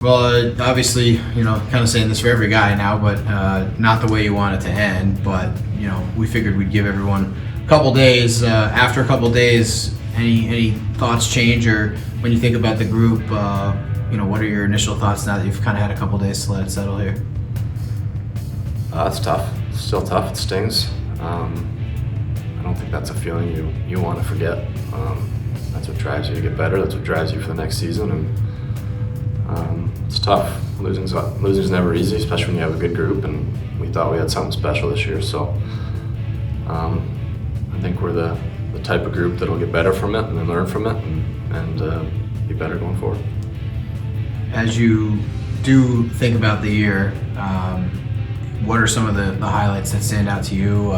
Well, obviously, kind of saying this for every guy now, but not the way you want it to end. But we figured we'd give everyone a couple days. After a couple days, any thoughts change, or when you think about the group, what are your initial thoughts now that you've kind of had a couple days to let it settle here? It's tough. It's still tough. It stings. I don't think that's a feeling you want to forget. That's what drives you to get better. That's what drives you for the next season. And it's tough. Losing's never easy, especially when you have a good group. And we thought we had something special this year. So I think we're the type of group that'll get better from it and then learn from it and be better going forward. As you do think about the year, what are some of the highlights that stand out to you?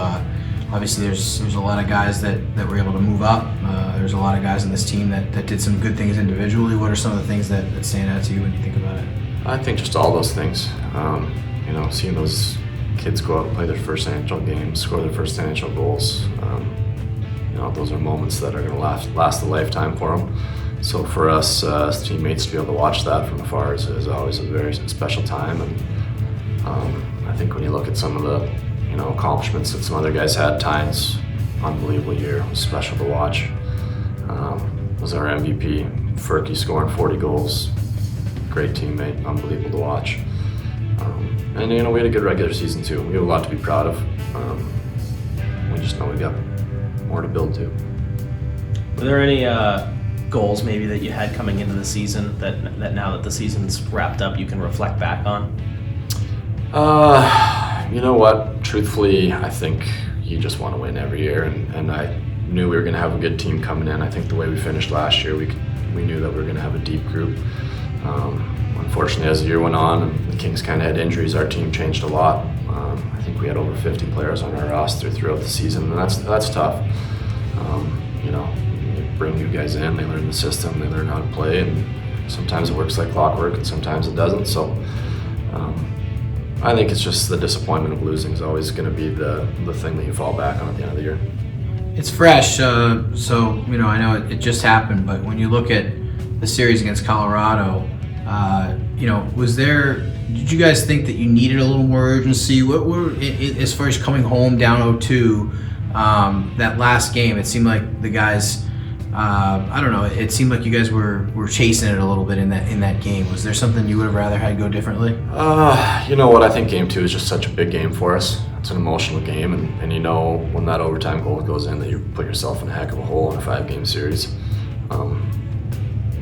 Obviously, there's a lot of guys that were able to move up. There's a lot of guys in this team that did some good things individually. What are some of the things that stand out to you when you think about it? I think just all those things. Seeing those kids go out and play their first NHL games, score their first NHL goals. Those are moments that are going to last a lifetime for them. So for us as teammates to be able to watch that from afar is always a very special time. And I think when you look at some of the accomplishments that some other guys had, Tynes, unbelievable year. It was special to watch. Was our MVP. Furky scoring 40 goals. Great teammate, unbelievable to watch. And we had a good regular season too. We have a lot to be proud of. We just know we got more to build to. Were there any goals maybe that you had coming into the season that now that the season's wrapped up you can reflect back on? You know what? Truthfully, I think you just want to win every year, and I knew we were going to have a good team coming in. I think the way we finished last year, we knew that we were going to have a deep group. Unfortunately, as the year went on and the Kings kind of had injuries, our team changed a lot. I think we had over 50 players on our roster throughout the season, and that's tough. You bring new guys in, they learn the system, they learn how to play, and sometimes it works like clockwork and sometimes it doesn't. So I think it's just the disappointment of losing is always going to be the thing that you fall back on at the end of the year. It's fresh, so I know it just happened, but when you look at the series against Colorado, did you guys think that you needed a little more urgency? What were, as far as coming home down 0-2, that last game, it seemed like the guys, it seemed like you guys were chasing it a little bit in that game. Was there something you would have rather had go differently? You know what, I think game 2 is just such a big game for us. It's an emotional game, and when that overtime goal goes in that you put yourself in a heck of a hole in a 5-game series.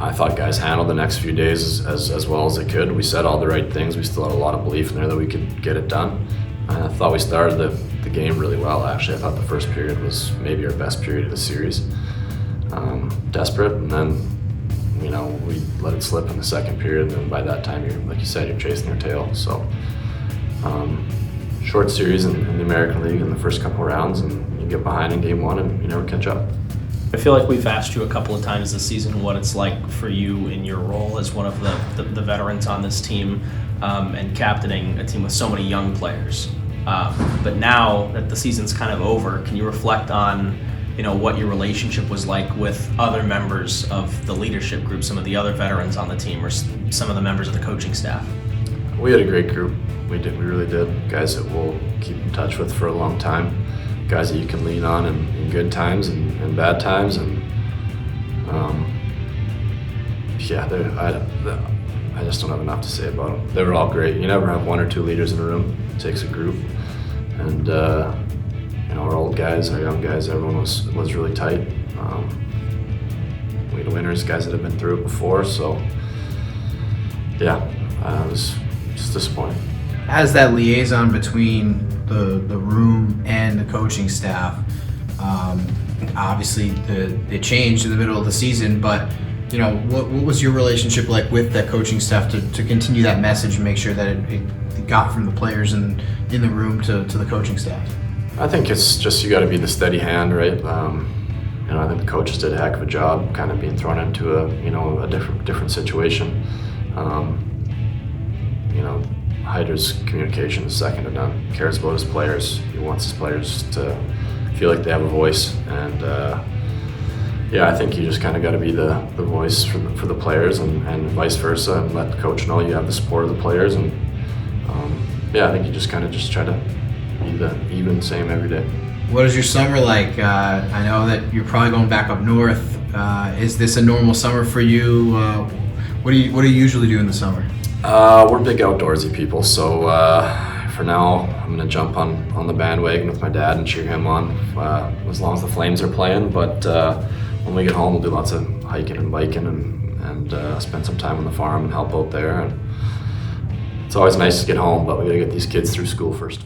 I thought guys handled the next few days as well as they could. We said all the right things. We still had a lot of belief in there that we could get it done. And I thought we started the game really well, actually. I thought the first period was maybe our best period of the series. Desperate, and then, we let it slip in the second period, and then by that time, like you said, you're chasing your tail. So, short series in the American League in the first couple of rounds, and you get behind in game 1 and you never catch up. I feel like we've asked you a couple of times this season what it's like for you in your role as one of the veterans on this team and captaining a team with so many young players. But now that the season's kind of over, can you reflect on what your relationship was like with other members of the leadership group, some of the other veterans on the team, or some of the members of the coaching staff? We had a great group. We really did. Guys that we'll keep in touch with for a long time. Guys that you can lean on in good times and bad times, and I just don't have enough to say about them. They were all great. You never have 1 or 2 leaders in a room. It takes a group, and our old guys, our young guys, everyone was really tight. We had winners, guys that have been through it before. So it was just disappointing. As that liaison between the room and the coaching staff, obviously it changed in the middle of the season, but what was your relationship like with that coaching staff to continue that message and make sure that it got from the players in the room to the coaching staff? I think it's just you got to be the steady hand, right? I think the coaches did a heck of a job kind of being thrown into a different situation. Hyder's communication is second to none. He cares about his players. He wants his players to feel like they have a voice, and Yeah, I think you just kind of got to be the voice for the players and vice versa, and let the coach know you have the support of the players. And yeah, I think you just try to be the even same every day. What is your summer like? I know that you're probably going back up north. Is this a normal summer for you? What do you usually do in the summer? We're big outdoorsy people, so for now I'm gonna jump on the bandwagon with my dad and cheer him on as long as the Flames are playing. But when we get home, we'll do lots of hiking and biking and spend some time on the farm and help out there. And it's always nice to get home, but we gotta get these kids through school first.